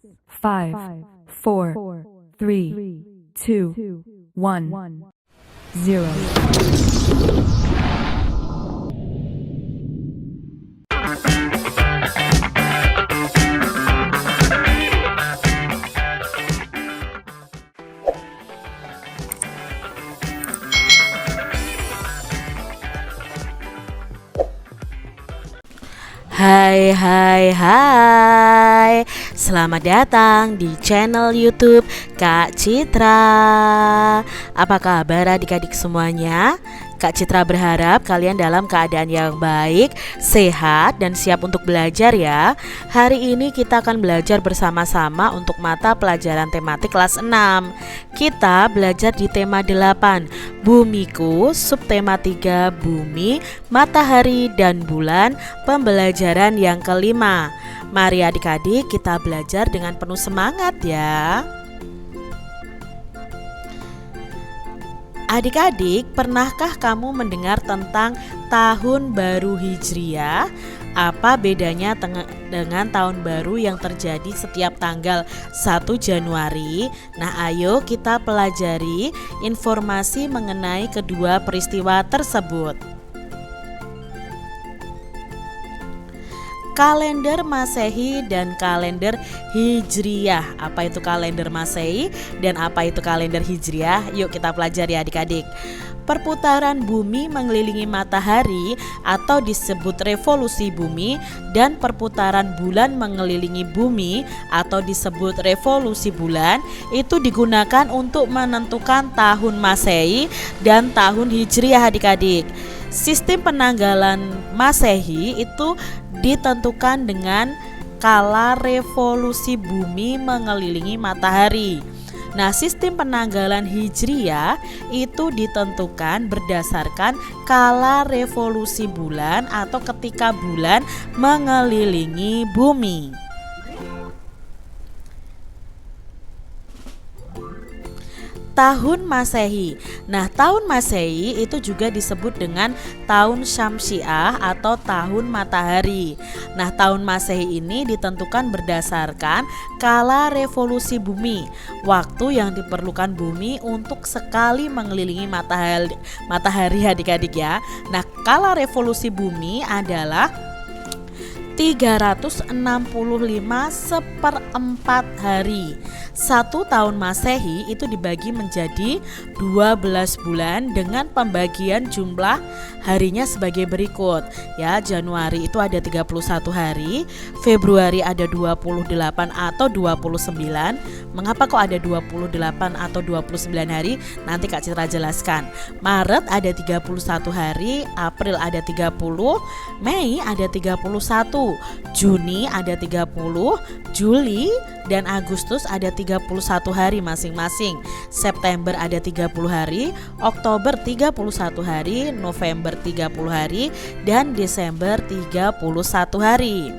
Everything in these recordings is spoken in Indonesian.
5, 4, 3, 2, 1, 0. Hai, selamat datang di channel YouTube Kak Citra. Apa kabar adik-adik semuanya? Kak Citra berharap kalian dalam keadaan yang baik, sehat, dan siap untuk belajar ya. Hari ini kita akan belajar bersama-sama untuk mata pelajaran tematik kelas 6. Kita belajar di tema 8, Bumiku, subtema 3, Bumi, Matahari, dan Bulan, pembelajaran yang kelima. Mari adik-adik kita belajar dengan penuh semangat ya. Adik-adik, pernahkah kamu mendengar tentang tahun baru Hijriah? Apa bedanya dengan tahun baru yang terjadi setiap tanggal 1 Januari? Nah, ayo kita pelajari informasi mengenai kedua peristiwa tersebut. Kalender Masehi dan kalender Hijriah. Apa itu kalender Masehi dan apa itu kalender Hijriah? Yuk kita pelajari adik-adik. Perputaran bumi mengelilingi matahari atau disebut revolusi bumi, dan perputaran bulan mengelilingi bumi atau disebut revolusi bulan itu digunakan untuk menentukan tahun Masehi dan tahun Hijriah adik-adik. Sistem penanggalan Masehi itu ditentukan dengan kala revolusi bumi mengelilingi matahari. Nah, sistem penanggalan Hijriah itu ditentukan berdasarkan kala revolusi bulan atau ketika bulan mengelilingi bumi. Tahun Masehi. Nah, tahun Masehi itu juga disebut dengan tahun Syamsiah atau tahun matahari. Nah, tahun Masehi ini ditentukan berdasarkan kala revolusi bumi, waktu yang diperlukan bumi untuk sekali mengelilingi matahari adik-adik ya. Nah, kala revolusi bumi adalah 365 seperempat hari. 1 tahun Masehi itu dibagi menjadi 12 bulan dengan pembagian jumlah harinya sebagai berikut ya. Januari itu ada 31 hari, Februari ada 28 atau 29. Mengapa kok ada 28 atau 29 hari? Nanti Kak Citra jelaskan. Maret ada 31 hari, April ada 30, Mei ada 31, Juni ada 30, Juli dan Agustus ada 31 hari masing-masing. September ada 30 hari, Oktober 31 hari, November 30 hari, dan Desember 31 hari.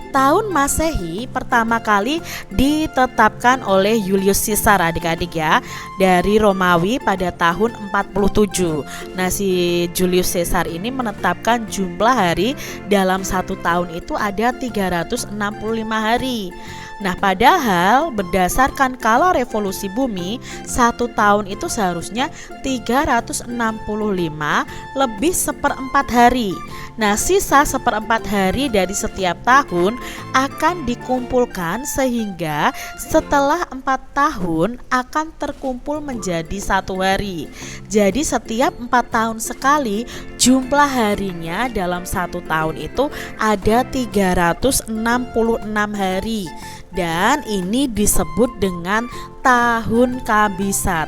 Tahun Masehi pertama kali ditetapkan oleh Julius Caesar adik-adik ya, dari Romawi pada tahun 47. Nah, si Julius Caesar ini menetapkan jumlah hari dalam 1 tahun itu ada 365 hari. Nah, padahal berdasarkan kala revolusi bumi, 1 tahun itu seharusnya 365 lebih seperempat hari. Nah, sisa seperempat hari dari setiap tahun akan dikumpulkan sehingga setelah 4 tahun akan terkumpul menjadi 1 hari. Jadi setiap 4 tahun sekali jumlah harinya dalam 1 tahun itu ada 366 hari. Dan ini disebut dengan tahun kabisat.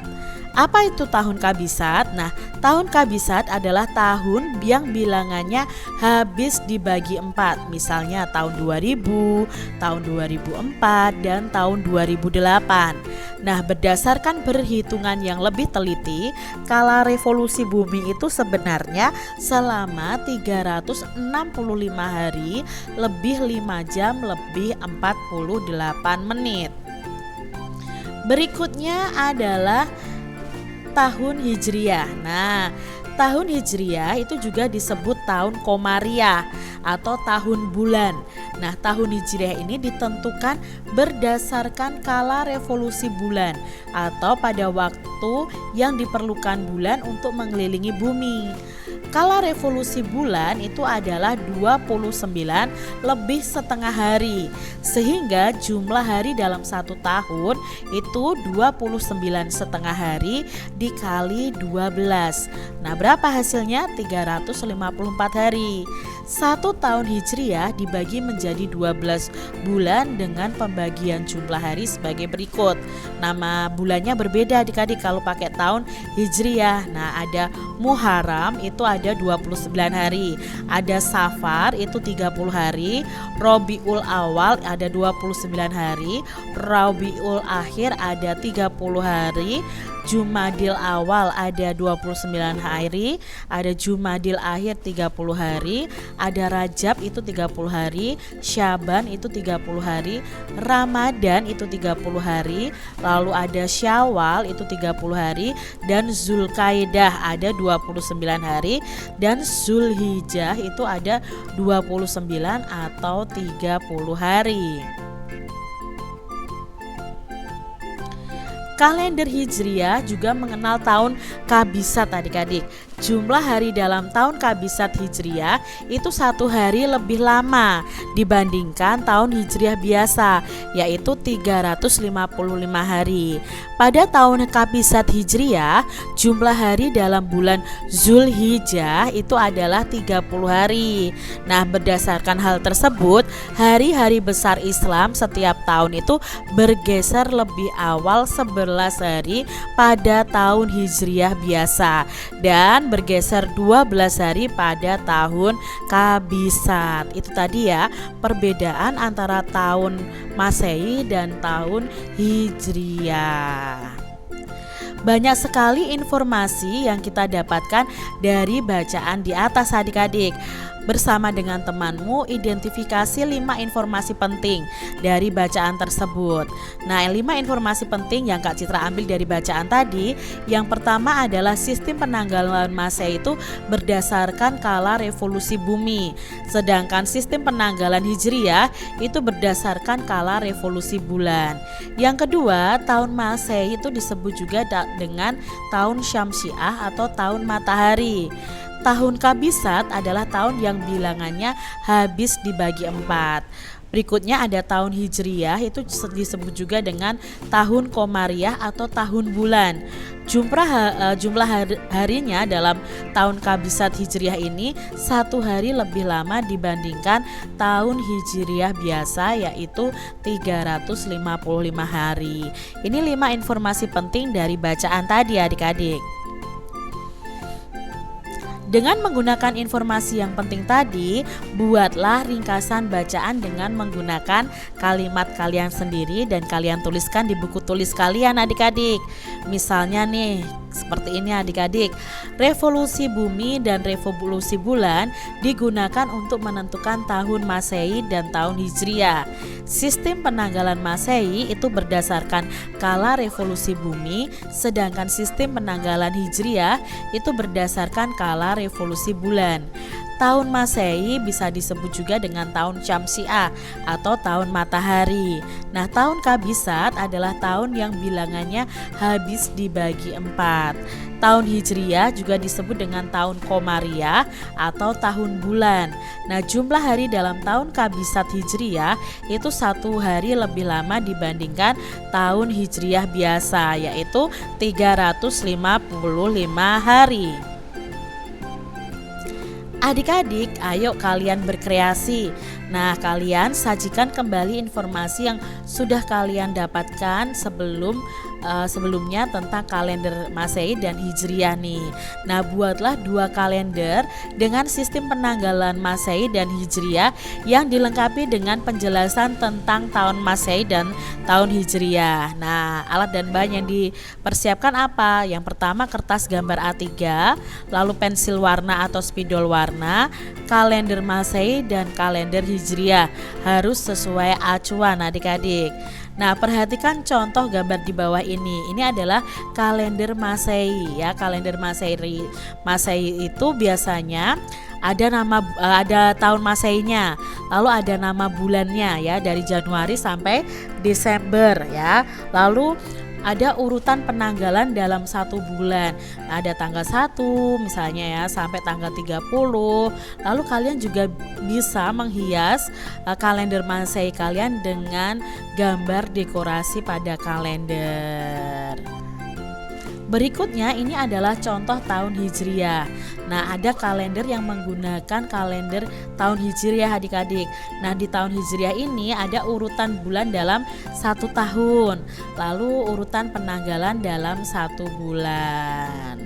Apa itu tahun kabisat? Nah, tahun kabisat adalah tahun yang bilangannya habis dibagi 4. Misalnya tahun 2000, tahun 2004, dan tahun 2008. Nah, berdasarkan perhitungan yang lebih teliti, kala revolusi bumi itu sebenarnya selama 365 hari lebih 5 jam lebih 48 menit. Berikutnya adalah tahun Hijriah. Nah, tahun Hijriah itu juga disebut tahun Komariah. atau tahun bulan. Nah, tahun Hijriah ini ditentukan berdasarkan kala revolusi bulan atau pada waktu yang diperlukan bulan untuk mengelilingi bumi. Kala revolusi bulan itu adalah 29 lebih setengah hari, sehingga jumlah hari dalam satu tahun itu 29 setengah hari dikali 12. Nah, berapa hasilnya? 354 hari. Satu tahun Hijriah dibagi menjadi 12 bulan dengan pembagian jumlah hari sebagai berikut. Nama bulannya berbeda adik-adik kalau pakai tahun Hijriah. Nah, ada Muharram itu ada 29 hari, ada Safar itu 30 hari, Rabiul Awal ada 29 hari, Rabiul Akhir ada 30 hari, Jumadil Awal ada 29 hari, ada Jumadil Akhir 30 hari, ada Rajab itu 30 hari, Syaban itu 30 hari, Ramadan itu 30 hari, lalu ada Syawal itu 30 hari, dan Zulkaidah ada 29 hari, dan Zulhijjah itu ada 29 atau 30 hari. Kalender Hijriah juga mengenal tahun Kabisat adik-adik. Jumlah hari dalam tahun Kabisat Hijriah itu satu hari lebih lama dibandingkan tahun Hijriah biasa, yaitu 355 hari. Pada tahun Kabisat Hijriah, jumlah hari dalam bulan Zulhijjah itu adalah 30 hari. Nah, berdasarkan hal tersebut, hari-hari besar Islam setiap tahun itu bergeser lebih awal 11 hari pada tahun Hijriah biasa dan bergeser 12 hari pada tahun Kabisat. Itu tadi ya perbedaan antara tahun Masehi dan tahun Hijriah. Banyak sekali informasi yang kita dapatkan dari bacaan di atas adik-adik. Bersama dengan temanmu, identifikasi 5 informasi penting dari bacaan tersebut. Nah, 5 informasi penting yang Kak Citra ambil dari bacaan tadi, yang pertama adalah sistem penanggalan Masehi itu berdasarkan kala revolusi bumi, sedangkan sistem penanggalan Hijriah itu berdasarkan kala revolusi bulan. Yang kedua, tahun Masehi itu disebut juga dengan tahun Syamsiah atau tahun matahari. Tahun Kabisat adalah tahun yang bilangannya habis dibagi 4. Berikutnya ada tahun Hijriah, itu disebut juga dengan tahun Komariah atau tahun bulan. Jumlah harinya dalam tahun Kabisat Hijriah ini satu hari lebih lama dibandingkan tahun Hijriah biasa, yaitu 355 hari. Ini 5 informasi penting dari bacaan tadi adik-adik. Dengan menggunakan informasi yang penting tadi, buatlah ringkasan bacaan dengan menggunakan kalimat kalian sendiri dan kalian tuliskan di buku tulis kalian adik-adik. Misalnya nih, seperti ini adik-adik. Revolusi bumi dan revolusi bulan digunakan untuk menentukan tahun Masehi dan tahun Hijriah. Sistem penanggalan Masehi itu berdasarkan kala revolusi bumi, sedangkan sistem penanggalan Hijriah itu berdasarkan kala revolusi bulan. Tahun Masehi bisa disebut juga dengan tahun Syamsiah atau tahun matahari. Nah, tahun Kabisat adalah tahun yang bilangannya habis dibagi 4. Tahun Hijriah juga disebut dengan tahun Komariah atau tahun bulan. Nah, jumlah hari dalam tahun Kabisat Hijriah itu satu hari lebih lama dibandingkan tahun Hijriah biasa, yaitu 355 hari. Adik-adik, ayo kalian berkreasi. Nah, kalian sajikan kembali informasi yang sudah kalian dapatkan sebelumnya tentang kalender Masehi dan Hijriah nih. Nah, buatlah 2 kalender dengan sistem penanggalan Masehi dan Hijriah yang dilengkapi dengan penjelasan tentang tahun Masehi dan tahun Hijriah. Nah, alat dan bahan yang dipersiapkan apa? Yang pertama kertas gambar A3, lalu pensil warna atau spidol warna, kalender Masehi dan kalender Hijriah harus sesuai acuan adik-adik. Nah, perhatikan contoh gambar di bawah ini. Ini adalah kalender Masehi ya. Kalender Masehi itu biasanya ada tahun Masainya, lalu ada nama bulannya ya, dari Januari sampai Desember ya. Lalu ada urutan penanggalan dalam satu bulan. Ada tanggal 1 misalnya ya sampai tanggal 30. Lalu kalian juga bisa menghias kalender Masehi kalian dengan gambar dekorasi pada kalender. Berikutnya ini adalah contoh tahun Hijriah. Nah, ada kalender yang menggunakan kalender tahun Hijriah adik-adik. Nah, di tahun Hijriah ini ada urutan bulan dalam satu tahun, lalu urutan penanggalan dalam satu bulan.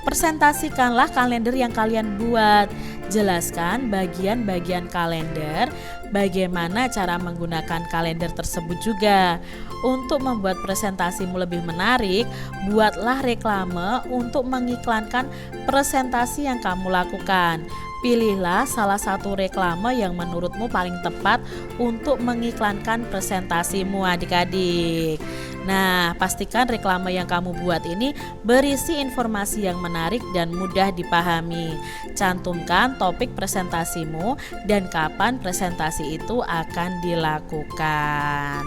Presentasikanlah kalender yang kalian buat. Jelaskan bagian-bagian kalender, bagaimana cara menggunakan kalender tersebut juga. Untuk membuat presentasimu lebih menarik, buatlah reklame untuk mengiklankan presentasi yang kamu lakukan. Pilihlah salah satu reklame yang menurutmu paling tepat untuk mengiklankan presentasimu adik-adik. Nah, pastikan reklame yang kamu buat ini berisi informasi yang menarik dan mudah dipahami. Cantumkan topik presentasimu dan kapan presentasi itu akan dilakukan.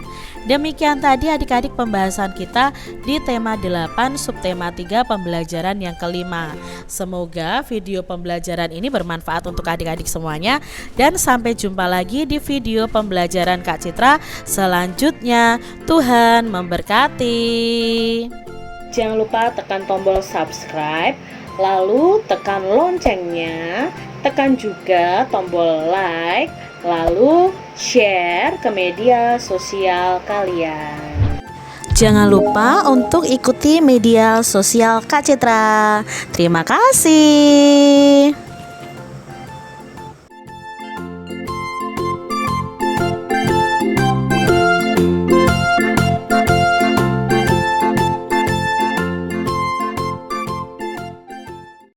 Demikian tadi adik-adik pembahasan kita di tema 8 subtema 3 pembelajaran yang kelima. Semoga video pembelajaran ini bermanfaat untuk adik-adik semuanya, dan sampai jumpa lagi di video pembelajaran Kak Citra selanjutnya. Tuhan memberkati. Jangan lupa tekan tombol subscribe, lalu tekan loncengnya, tekan juga tombol like, lalu share ke media sosial kalian. Jangan lupa untuk ikuti media sosial Kak Citra. Terima kasih.